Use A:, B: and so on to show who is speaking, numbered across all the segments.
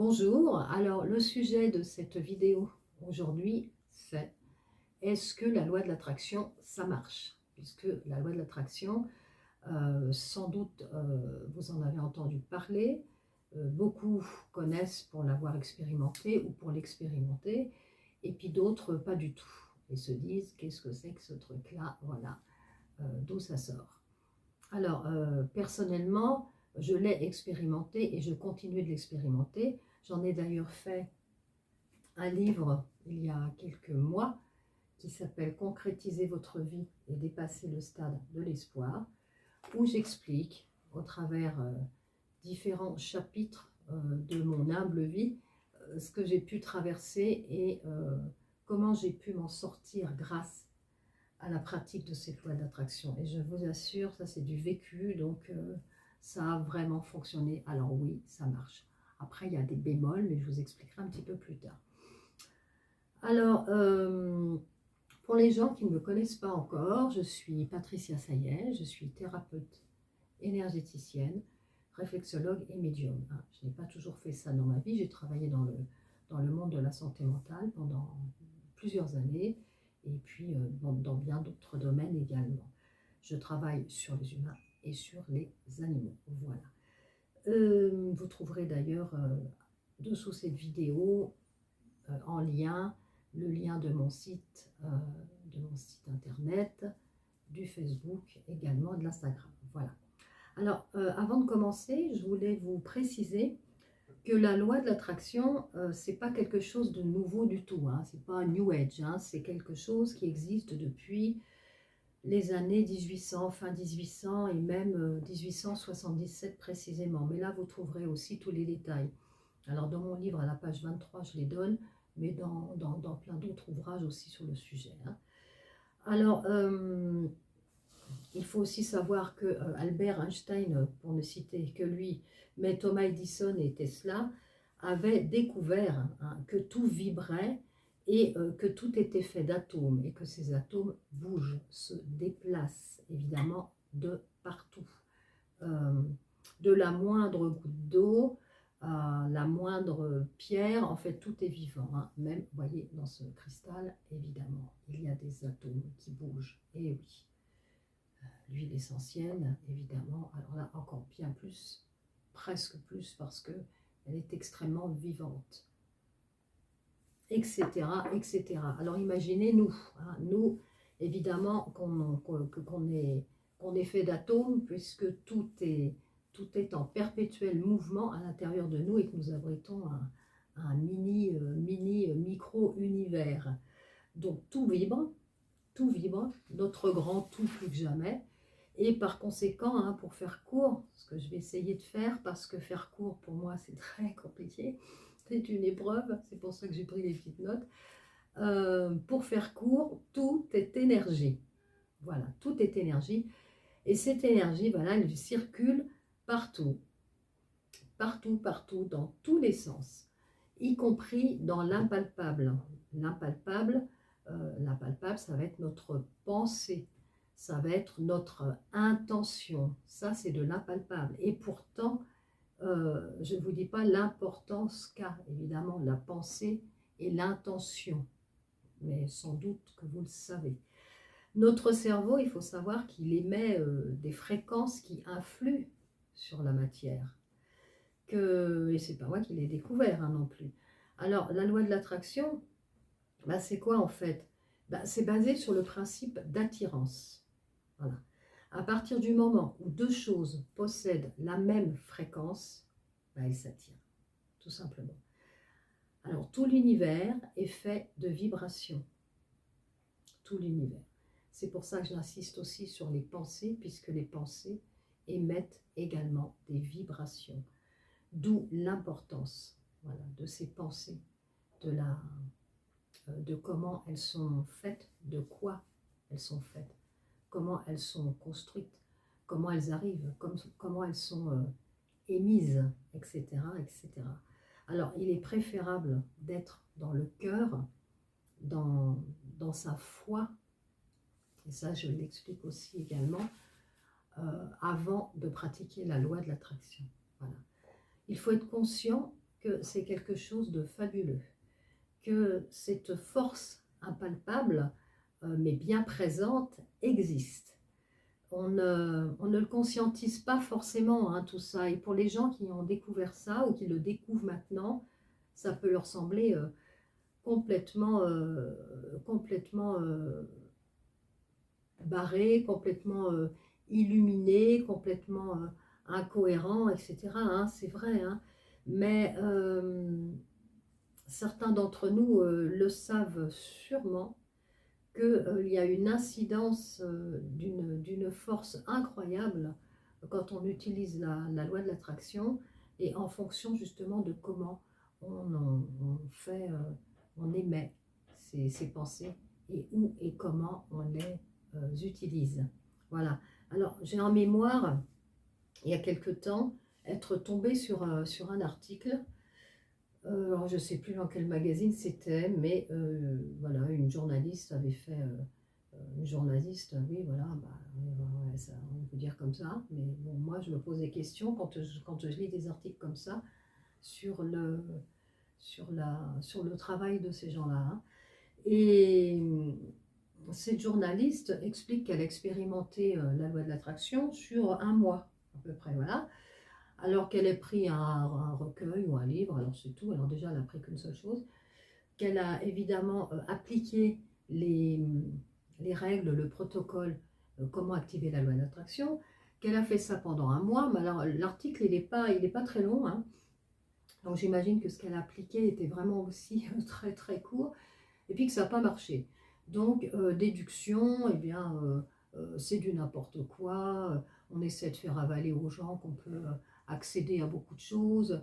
A: Bonjour, alors le sujet de cette vidéo aujourd'hui c'est est-ce que la loi de l'attraction ça marche? Puisque la loi de l'attraction, sans doute vous en avez entendu parler, beaucoup connaissent pour l'avoir expérimenté ou pour l'expérimenter, et puis d'autres pas du tout, et se disent qu'est-ce que c'est que ce truc-là, voilà, d'où ça sort. Alors, personnellement, je l'ai expérimenté et je continue de l'expérimenter. J'en ai d'ailleurs fait un livre il y a quelques mois qui s'appelle Concrétiser votre vie et dépasser le stade de l'espoir, où j'explique au travers différents chapitres de mon humble vie ce que j'ai pu traverser et comment j'ai pu m'en sortir grâce à la pratique de cette loi d'attraction. Et je vous assure, ça c'est du vécu, donc ça a vraiment fonctionné. Alors oui, ça marche. Après, il y a des bémols, mais je vous expliquerai un petit peu plus tard. Alors, pour les gens qui ne me connaissent pas encore, je suis Patricia Sayet, je suis thérapeute énergéticienne, réflexologue et médium. Je n'ai pas toujours fait ça dans ma vie, j'ai travaillé dans le monde de la santé mentale pendant plusieurs années, et puis dans bien d'autres domaines également. Je travaille sur les humains et sur les animaux, voilà. Vous trouverez d'ailleurs dessous cette vidéo en lien, le lien de mon site internet, du Facebook, également de l'Instagram, voilà. Alors, avant de commencer, je voulais vous préciser que la loi de l'attraction, c'est pas quelque chose de nouveau du tout, hein. C'est pas un New Age, hein. C'est quelque chose qui existe depuis les années 1800, fin 1800 et même 1877 précisément. Mais là, vous trouverez aussi tous les détails. Alors, dans mon livre, à la page 23, je les donne, mais dans plein d'autres ouvrages aussi sur le sujet, hein. Alors, il faut aussi savoir que Albert Einstein, pour ne citer que lui, mais Thomas Edison et Tesla avaient découvert que tout vibrait et que tout était fait d'atomes et que ces atomes bougent, se déplacent évidemment de partout. De la moindre goutte d'eau à la moindre pierre, en fait tout est vivant, hein. Même, vous voyez, dans ce cristal, évidemment, il y a des atomes qui bougent, et oui. L'huile essentielle, évidemment, alors là encore bien plus, presque plus, parce que elle est extrêmement vivante, etc., etc. Alors imaginez nous, hein, nous, évidemment, qu'on est fait d'atomes, puisque tout est en perpétuel mouvement à l'intérieur de nous et que nous abritons un mini micro-univers. Donc tout vibre, notre grand tout plus que jamais. Et par conséquent, hein, pour faire court, ce que je vais essayer de faire, parce que faire court pour moi c'est très compliqué, c'est une épreuve, c'est pour ça que j'ai pris les petites notes. Pour faire court, tout est énergie. Voilà, tout est énergie. Et cette énergie, voilà, elle circule partout, partout, partout, dans tous les sens, y compris dans l'impalpable. L'impalpable, ça va être notre pensée. Ça va être notre intention. Ça, c'est de l'impalpable. Et pourtant, je ne vous dis pas l'importance qu'a évidemment la pensée et l'intention. Mais sans doute que vous le savez. Notre cerveau, il faut savoir qu'il émet des fréquences qui influent sur la matière. Et ce n'est pas moi qui l'ai découvert, hein, non plus. Alors, la loi de l'attraction, c'est quoi en fait? C'est basé sur le principe d'attirance. Voilà. À partir du moment où deux choses possèdent la même fréquence, elles s'attirent, tout simplement. Alors, tout l'univers est fait de vibrations. Tout l'univers. C'est pour ça que j'insiste aussi sur les pensées, puisque les pensées émettent également des vibrations. D'où l'importance, voilà, de ces pensées, de comment elles sont faites, de quoi elles sont faites, comment elles sont construites, comment elles arrivent, comment elles sont émises, etc., etc. Alors, il est préférable d'être dans le cœur, dans sa foi, et ça je l'explique aussi également, avant de pratiquer la loi de l'attraction. Voilà. Il faut être conscient que c'est quelque chose de fabuleux, que cette force impalpable, mais bien présente, existe. On ne le conscientise pas forcément, hein, tout ça. Et pour les gens qui ont découvert ça ou qui le découvrent maintenant, ça peut leur sembler complètement, complètement barré, complètement illuminé, complètement incohérent, etc. Hein, c'est vrai, hein. Mais certains d'entre nous le savent sûrement qu'il y a une incidence d'une force incroyable quand on utilise la loi de l'attraction et en fonction justement de comment on fait, on émet ces pensées et où et comment on les utilise. Voilà. Alors, j'ai en mémoire, il y a quelque temps, être tombée sur un article. Alors, je ne sais plus dans quel magazine c'était, mais voilà, une journaliste avait fait, une journaliste, oui, voilà, bah, ouais, ça, on peut dire comme ça, mais bon, moi, je me pose des questions quand je lis des articles comme ça sur sur le travail de ces gens-là, hein. Et cette journaliste explique qu'elle a expérimenté la loi de l'attraction sur un mois, à peu près, voilà. Alors qu'elle ait pris un recueil ou un livre, alors c'est tout, alors déjà elle a pris qu'une seule chose, qu'elle a évidemment appliqué les, les règles, le protocole, comment activer la loi d'attraction, qu'elle a fait ça pendant un mois, mais alors l'article il est pas très long, hein, donc j'imagine que ce qu'elle a appliqué était vraiment aussi très très court, et puis que ça n'a pas marché. Donc déduction, eh bien c'est du n'importe quoi, on essaie de faire avaler aux gens qu'on peut accéder à beaucoup de choses,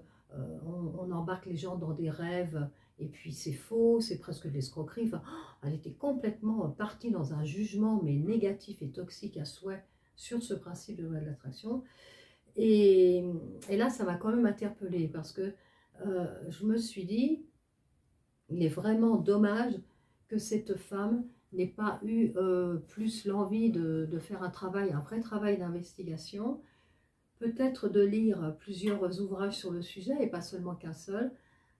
A: on embarque les gens dans des rêves, et puis c'est faux, c'est presque de l'escroquerie. Enfin, elle était complètement partie dans un jugement, mais négatif et toxique à souhait, sur ce principe de loi de l'attraction. Et, et là, ça m'a quand même interpellée, parce que je me suis dit, il est vraiment dommage que cette femme n'ait pas eu plus l'envie de faire un travail, un vrai travail d'investigation, peut-être de lire plusieurs ouvrages sur le sujet et pas seulement qu'un seul,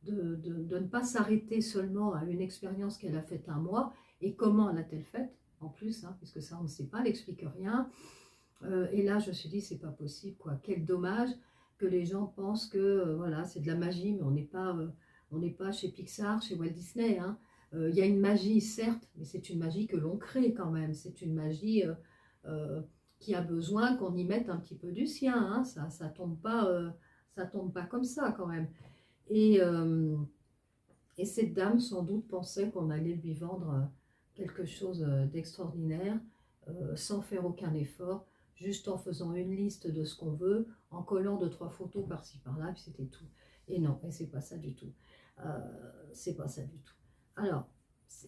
A: de ne pas s'arrêter seulement à une expérience qu'elle a faite un mois. Et comment l'a-t-elle faite en plus, hein, puisque ça on ne sait pas, elle n'explique rien. Et là je me suis dit, c'est pas possible, quoi. Quel dommage que les gens pensent que voilà, c'est de la magie, mais on n'est pas chez Pixar, chez Walt Disney, hein. Il y a une magie, certes, mais c'est une magie que l'on crée quand même. C'est une magie euh, qui a besoin qu'on y mette un petit peu du sien, hein. Ça tombe pas comme ça quand même. Et, euh, et cette dame sans doute pensait qu'on allait lui vendre quelque chose d'extraordinaire, sans faire aucun effort, juste en faisant une liste de ce qu'on veut, en collant deux, trois photos par-ci par-là, puis c'était tout. Et non, et c'est pas ça du tout. Euh, c'est pas ça du tout. Alors,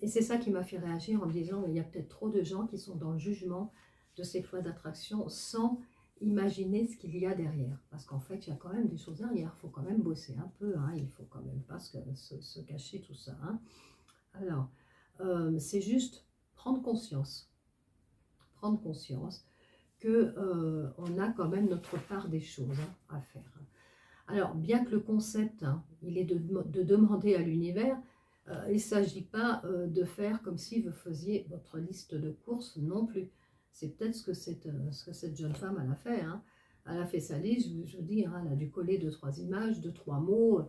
A: et c'est ça qui m'a fait réagir en me disant, il y a peut-être trop de gens qui sont dans le jugement de cette loi d'attraction sans imaginer ce qu'il y a derrière. Parce qu'en fait, il y a quand même des choses derrière. Il faut quand même bosser un peu, hein. Il ne faut quand même pas se cacher tout ça, hein. Alors, c'est juste prendre conscience. Prendre conscience que on a quand même notre part des choses, hein, à faire. Alors, bien que le concept, hein, il est de demander à l'univers, il ne s'agit pas de faire comme si vous faisiez votre liste de courses non plus. C'est peut-être ce que cette jeune femme elle a fait, hein. Elle a fait sa liste, je vous dis, hein, elle a dû coller deux, trois images, deux, trois mots,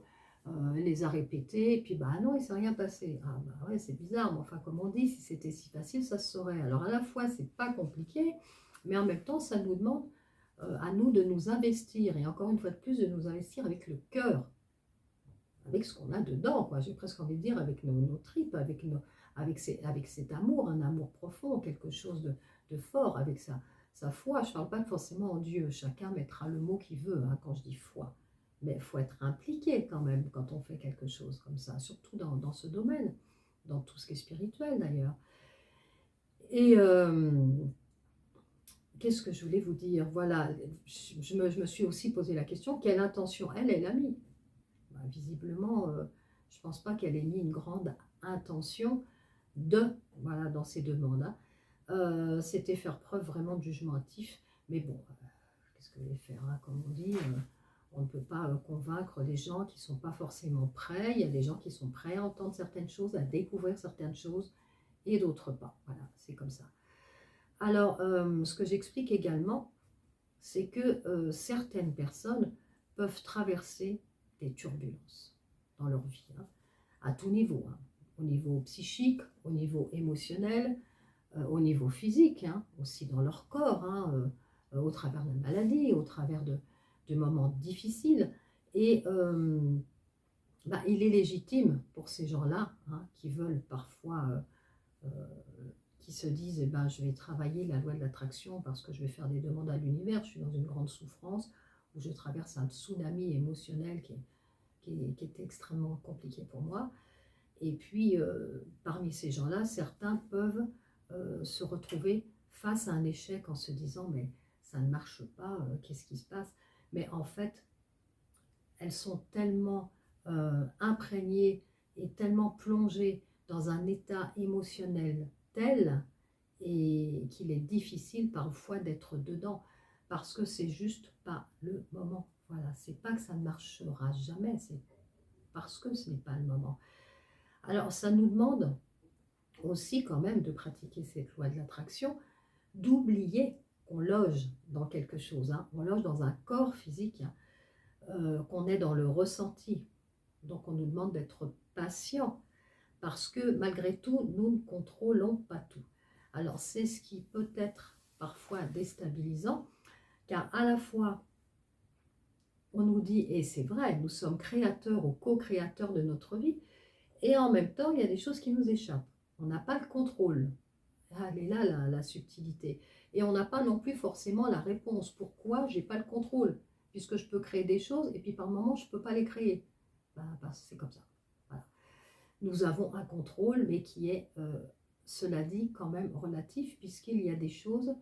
A: elle les a répétés, et puis bah non, il ne s'est rien passé. Ah bah ouais, c'est bizarre, mais enfin, comme on dit, si c'était si facile, ça se saurait. Alors à la fois, c'est pas compliqué, mais en même temps, ça nous demande à nous de nous investir, et encore une fois de plus, de nous investir avec le cœur, avec ce qu'on a dedans, quoi. J'ai presque envie de dire avec nos tripes, avec cet amour, un amour profond, quelque chose de fort, avec sa foi. Je ne parle pas forcément en Dieu, chacun mettra le mot qu'il veut, hein, quand je dis foi. Mais il faut être impliqué quand même quand on fait quelque chose comme ça, surtout dans ce domaine, dans tout ce qui est spirituel d'ailleurs. Et qu'est-ce que je voulais vous dire? Voilà, je me suis aussi posé la question, quelle intention elle a mis? Bah, visiblement, je ne pense pas qu'elle ait mis une grande intention voilà, dans ses demandes, hein. C'était faire preuve vraiment de jugement hâtif, mais bon, qu'est-ce que je vais faire, hein, comme on dit, On ne peut pas convaincre des gens qui ne sont pas forcément prêts. Il y a des gens qui sont prêts à entendre certaines choses, à découvrir certaines choses, et d'autres pas. Voilà, c'est comme ça. Alors, ce que j'explique également, c'est que certaines personnes peuvent traverser des turbulences dans leur vie, hein, à tout niveau, hein, au niveau psychique, au niveau émotionnel, au niveau physique, hein, aussi dans leur corps, hein, au travers de la maladie, au travers de moments difficiles. Et il est légitime pour ces gens-là, hein, qui veulent parfois, qui se disent, je vais travailler la loi de l'attraction parce que je vais faire des demandes à l'univers, je suis dans une grande souffrance, où je traverse un tsunami émotionnel qui est extrêmement compliqué pour moi. Et puis, parmi ces gens-là, certains peuvent se retrouver face à un échec en se disant, mais ça ne marche pas, qu'est-ce qui se passe? Mais en fait, elles sont tellement imprégnées et tellement plongées dans un état émotionnel tel et qu'il est difficile parfois d'être dedans parce que c'est juste pas le moment. Voilà, c'est pas que ça ne marchera jamais, c'est parce que ce n'est pas le moment. Alors, ça nous demande aussi quand même de pratiquer cette loi de l'attraction, d'oublier qu'on loge dans quelque chose, hein. On loge dans un corps physique, qu'on est dans le ressenti. Donc on nous demande d'être patient parce que malgré tout, nous ne contrôlons pas tout. Alors c'est ce qui peut être parfois déstabilisant, car à la fois on nous dit, et c'est vrai, nous sommes créateurs ou co-créateurs de notre vie, et en même temps il y a des choses qui nous échappent. On n'a pas le contrôle. Elle est là la subtilité. Et on n'a pas non plus forcément la réponse. Pourquoi j'ai pas le contrôle? Puisque je peux créer des choses et puis par moment je ne peux pas les créer. C'est comme ça. Voilà. Nous avons un contrôle, mais qui est, cela dit, quand même relatif, puisqu'il y a des choses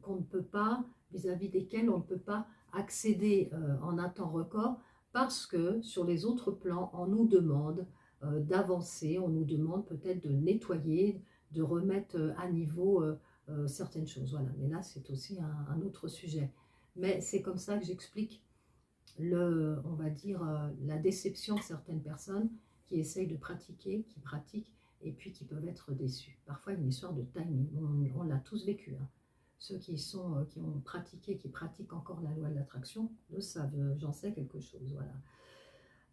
A: qu'on ne peut pas, vis-à-vis desquelles on ne peut pas accéder en un temps record, parce que sur les autres plans, on nous demande d'avancer, on nous demande peut-être de nettoyer, de remettre à niveau certaines choses. Voilà. Mais là, c'est aussi un autre sujet. Mais c'est comme ça que j'explique on va dire, la déception de certaines personnes qui essayent de pratiquer, qui pratiquent, et puis qui peuvent être déçus. Parfois, une histoire de timing, on l'a tous vécu, hein. Ceux qui ont pratiqué, qui pratiquent encore la loi de l'attraction, le savent, j'en sais quelque chose, voilà.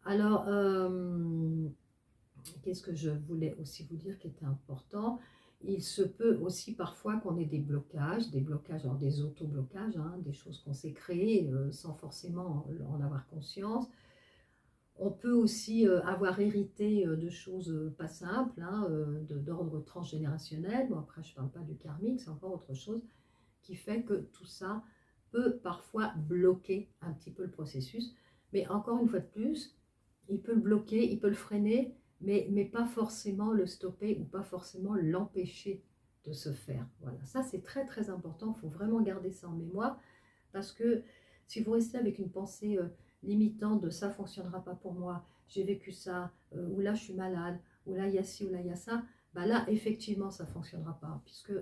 A: Alors, qu'est-ce que je voulais aussi vous dire qui était important? Il se peut aussi parfois qu'on ait des blocages, alors des auto-blocages, hein, des choses qu'on s'est créées sans forcément en avoir conscience. On peut aussi avoir hérité de choses pas simples, hein, d'ordre transgénérationnel. Bon, après, je ne parle pas du karmique, c'est encore autre chose, qui fait que tout ça peut parfois bloquer un petit peu le processus. Mais encore une fois de plus, il peut le bloquer, il peut le freiner, mais pas forcément le stopper ou pas forcément l'empêcher de se faire. Voilà, ça c'est très très important, il faut vraiment garder ça en mémoire, parce que si vous restez avec une pensée limitante de ça ne fonctionnera pas pour moi, j'ai vécu ça, ou là je suis malade, ou là il y a ci, ou là il y a ça, là effectivement ça ne fonctionnera pas, puisque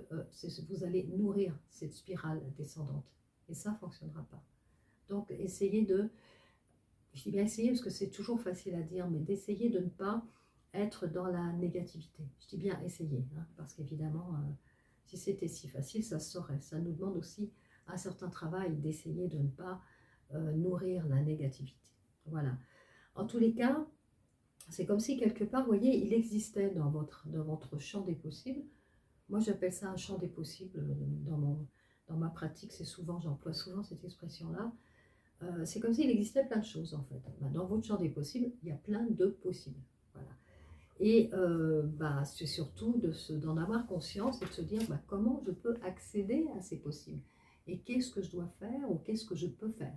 A: vous allez nourrir cette spirale descendante, et ça ne fonctionnera pas. Donc essayez je dis bien essayer parce que c'est toujours facile à dire, mais d'essayer de ne pas être dans la négativité. Je dis bien essayer, hein, parce qu'évidemment, si c'était si facile, ça se saurait. Ça nous demande aussi un certain travail d'essayer de ne pas nourrir la négativité. Voilà. En tous les cas, c'est comme si quelque part, vous voyez, il existait dans votre champ des possibles. Moi, j'appelle ça un champ des possibles. Dans ma pratique, j'emploie souvent cette expression-là. C'est comme s'il existait plein de choses en fait. Dans votre champ des possibles, il y a plein de possibles. Voilà. Et c'est surtout d'en avoir conscience et de se dire comment je peux accéder à ces possibles. Et qu'est-ce que je dois faire ou qu'est-ce que je peux faire.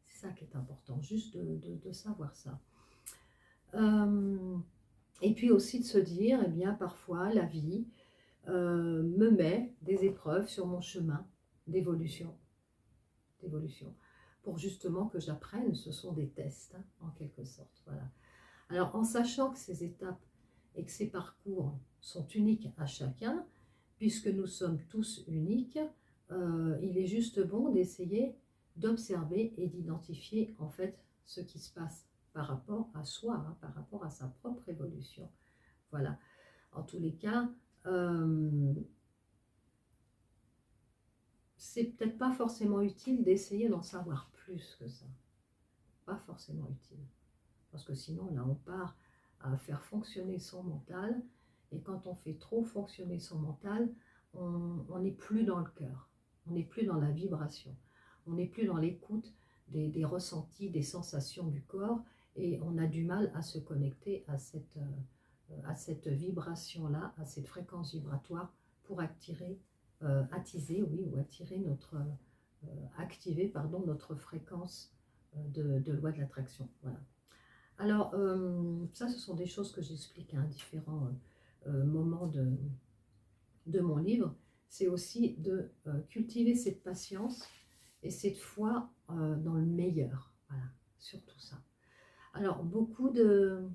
A: C'est ça qui est important, juste de savoir ça. Et puis aussi de se dire, eh bien parfois la vie me met des épreuves sur mon chemin d'évolution. Pour justement que j'apprenne, ce sont des tests, hein, en quelque sorte. Voilà. Alors, en sachant que ces étapes et que ces parcours sont uniques à chacun, puisque nous sommes tous uniques, il est juste bon d'essayer d'observer et d'identifier en fait ce qui se passe par rapport à soi, hein, par rapport à sa propre évolution. Voilà. En tous les cas, c'est peut-être pas forcément utile d'essayer d'en savoir plus que ça. Pas forcément utile. Parce que sinon, là, on part à faire fonctionner son mental. Et quand on fait trop fonctionner son mental, on n'est plus dans le cœur. On n'est plus dans la vibration. On n'est plus dans l'écoute des ressentis, des sensations du corps. Et on a du mal à se connecter à cette vibration-là, à cette fréquence vibratoire pour attiser, oui, ou attirer activer, pardon, notre fréquence de loi de l'attraction. Voilà. Alors, ça, ce sont des choses que j'explique à différents moments de mon livre. C'est aussi de cultiver cette patience et cette foi dans le meilleur. Voilà, surtout ça. Alors, beaucoup de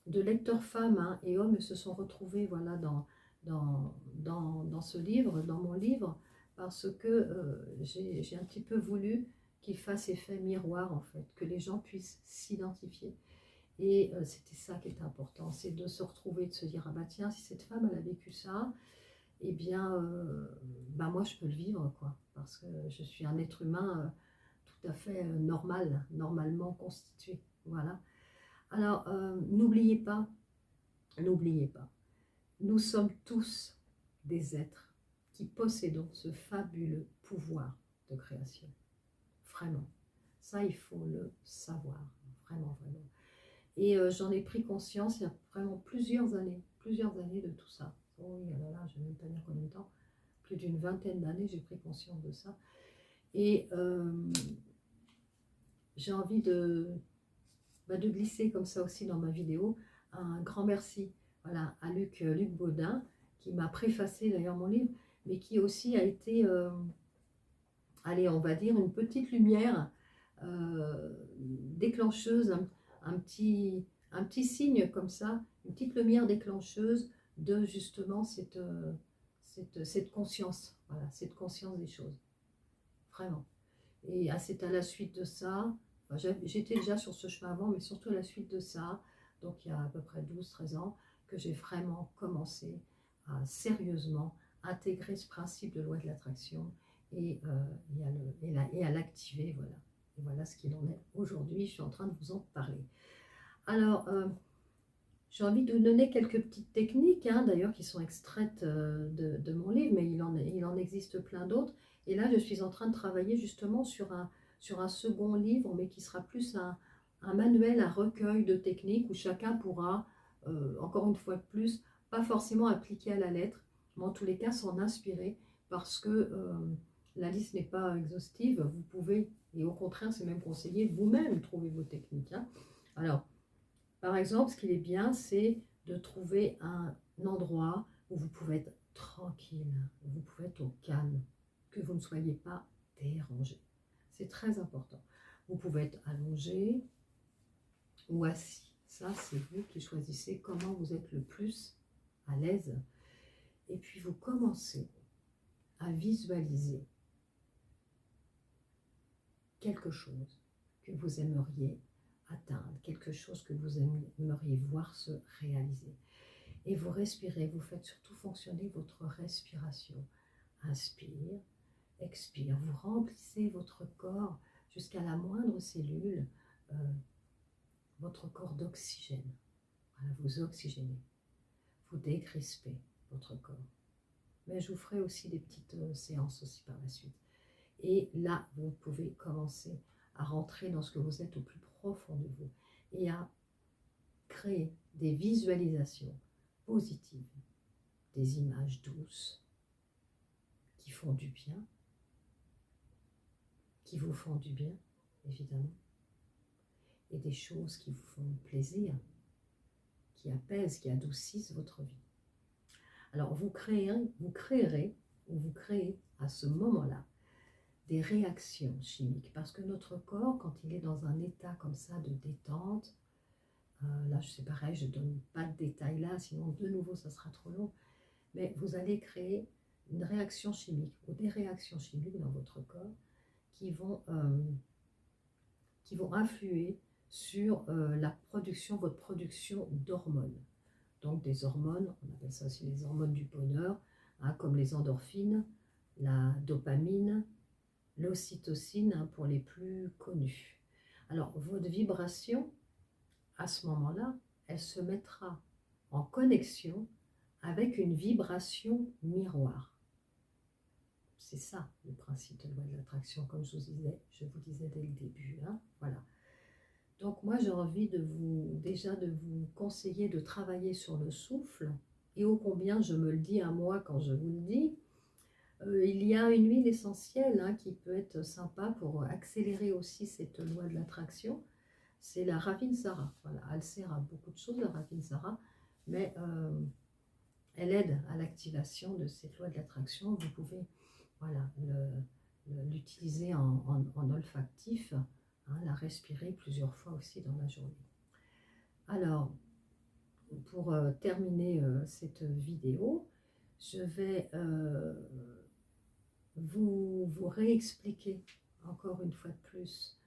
A: lecteurs femmes, hein, et hommes se sont retrouvés voilà, dans ce livre, dans mon livre, parce que j'ai un petit peu voulu qu'il fasse effet miroir, en fait, que les gens puissent s'identifier. Et c'était ça qui est important, c'est de se retrouver, de se dire, ah bah tiens, si cette femme, elle a vécu ça, eh bien, bah moi, je peux le vivre, quoi, parce que je suis un être humain tout à fait normal, normalement constitué, voilà. Alors, n'oubliez pas, nous sommes tous des êtres qui possédons ce fabuleux pouvoir de création. Vraiment. Ça, il faut le savoir. Vraiment, vraiment. Et j'en ai pris conscience il y a vraiment plusieurs années de tout ça. Oh oui, alors là, je ne vais même pas dire combien de temps. Plus d'une vingtaine d'années, j'ai pris conscience de ça. Et j'ai envie de glisser comme ça aussi dans ma vidéo un grand merci, voilà, à Luc Baudin, qui m'a préfacé d'ailleurs mon livre, mais qui aussi a été, allez, on va dire, une petite lumière déclencheuse, un petit signe comme ça, une petite lumière déclencheuse de justement cette conscience, voilà, cette conscience des choses, vraiment. Et c'est à la suite de ça, enfin, j'étais déjà sur ce chemin avant, mais surtout à la suite de ça, donc il y a à peu près 12-13 ans, que j'ai vraiment commencé à sérieusement intégrer ce principe de loi de l'attraction et à l'activer, voilà. Et voilà ce qu'il en est aujourd'hui, je suis en train de vous en parler. Alors, j'ai envie de vous donner quelques petites techniques, hein, d'ailleurs, qui sont extraites de mon livre, mais il en existe plein d'autres. Et là, je suis en train de travailler justement sur un second livre, mais qui sera plus un manuel, un recueil de techniques où chacun pourra, encore une fois de plus, pas forcément appliquer à la lettre, mais en tous les cas s'en inspirer, parce que la liste n'est pas exhaustive. Vous pouvez, et au contraire, c'est même conseillé, vous-même trouver vos techniques, hein. Alors, par exemple, ce qui est bien, c'est de trouver un endroit où vous pouvez être tranquille, où vous pouvez être au calme, que vous ne soyez pas dérangé. C'est très important. Vous pouvez être allongé ou assis. Ça, c'est vous qui choisissez comment vous êtes le plus à l'aise. Et puis, vous commencez à visualiser quelque chose que vous aimeriez atteindre, quelque chose que vous aimeriez voir se réaliser. Et vous respirez, vous faites surtout fonctionner votre respiration. Inspire, expire, vous remplissez votre corps jusqu'à la moindre cellule, votre corps d'oxygène. Voilà, vous oxygénez, vous décrispez votre corps. Mais je vous ferai aussi des petites séances aussi par la suite. Et là, vous pouvez commencer à rentrer dans ce que vous êtes au plus profond de vous et à créer des visualisations positives, des images douces qui font du bien, qui vous font du bien, évidemment, et des choses qui vous font plaisir, qui apaisent, qui adoucissent votre vie. Alors, vous créez à ce moment-là des réactions chimiques, parce que notre corps, quand il est dans un état comme ça de détente, là c'est pareil, je ne donne pas de détails là, sinon de nouveau ça sera trop long, mais vous allez créer une réaction chimique ou des réactions chimiques dans votre corps qui vont influer sur la production, votre production d'hormones. Donc des hormones, on appelle ça aussi les hormones du bonheur, hein, comme les endorphines, la dopamine, l'ocytocine, hein, pour les plus connus. Alors votre vibration, à ce moment-là, elle se mettra en connexion avec une vibration miroir. C'est ça le principe de loi de l'attraction, comme je vous disais dès le début. Hein, voilà. Donc moi j'ai envie de vous conseiller de travailler sur le souffle, et ô combien je me le dis à moi quand je vous le dis. Il y a une huile essentielle, hein, qui peut être sympa pour accélérer aussi cette loi de l'attraction. C'est la Ravinsara. Voilà, elle sert à beaucoup de choses, la Ravinsara, mais elle aide à l'activation de cette loi de l'attraction. Vous pouvez, voilà, l'utiliser en olfactif, hein, la respirer plusieurs fois aussi dans la journée. Alors, pour terminer cette vidéo, je vais vous réexpliquer encore une fois de plus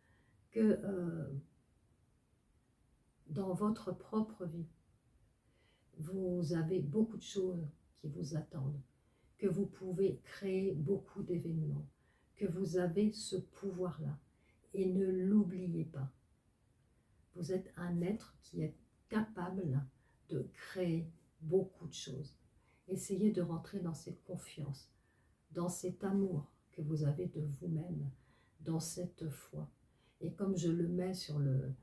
A: que dans votre propre vie, vous avez beaucoup de choses qui vous attendent, que vous pouvez créer beaucoup d'événements, que vous avez ce pouvoir-là. Et ne l'oubliez pas, vous êtes un être qui est capable de créer beaucoup de choses. Essayez de rentrer dans cette confiance, dans cet amour que vous avez de vous-même, dans cette foi. Et comme je le mets sur le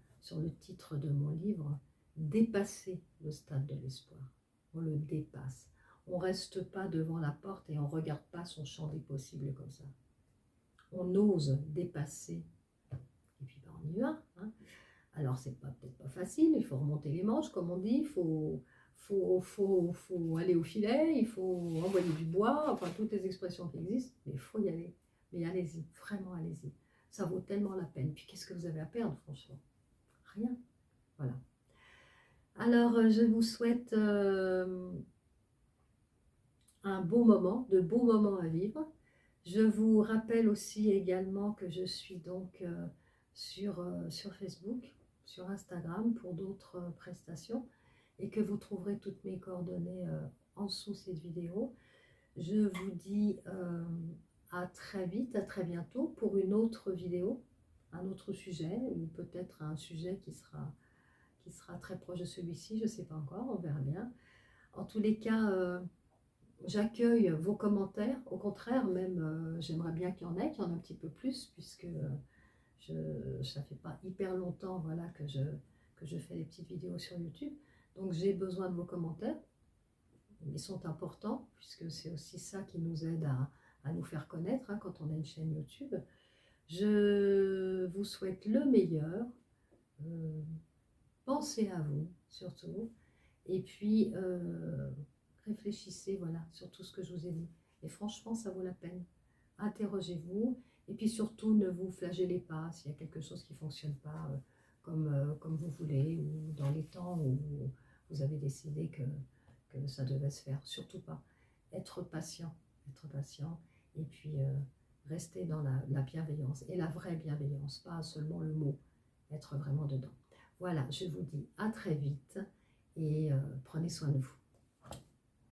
A: titre de mon livre, dépasser le stade de l'espoir. On le dépasse. On ne reste pas devant la porte et on ne regarde pas son champ des possibles comme ça. On ose dépasser. Et puis ben, on y va. Hein. Alors c'est peut-être pas facile, il faut remonter les manches, comme on dit, il faut aller au filet, il faut envoyer du bois, enfin toutes les expressions qui existent, mais il faut y aller. Mais allez-y, vraiment allez-y. Ça vaut tellement la peine. Puis qu'est-ce que vous avez à perdre, franchement? Rien. Voilà. Alors, je vous souhaite un beau moment, de beaux moments à vivre. Je vous rappelle aussi également que je suis donc sur Facebook, sur Instagram pour d'autres prestations, et que vous trouverez toutes mes coordonnées en dessous de cette vidéo. Je vous dis à très vite, à très bientôt pour une autre vidéo, un autre sujet, ou peut-être un sujet qui sera très proche de celui-ci, je ne sais pas encore, on verra bien. En tous les cas, j'accueille vos commentaires, au contraire, même j'aimerais bien qu'il y en ait un petit peu plus, puisque ça ne fait pas hyper longtemps, voilà, que je fais des petites vidéos sur YouTube. Donc j'ai besoin de vos commentaires, ils sont importants, puisque c'est aussi ça qui nous aide à nous faire connaître, hein, quand on a une chaîne YouTube. Je vous souhaite le meilleur, pensez à vous surtout, et puis réfléchissez, voilà, sur tout ce que je vous ai dit. Et franchement, ça vaut la peine. Interrogez-vous, et puis surtout, ne vous flagellez pas s'il y a quelque chose qui ne fonctionne pas comme vous voulez, ou dans les temps où vous avez décidé que ça devait se faire. Surtout pas. Être patient, et puis rester dans la bienveillance, et la vraie bienveillance, pas seulement le mot, être vraiment dedans. Voilà, je vous dis à très vite, et prenez soin de vous.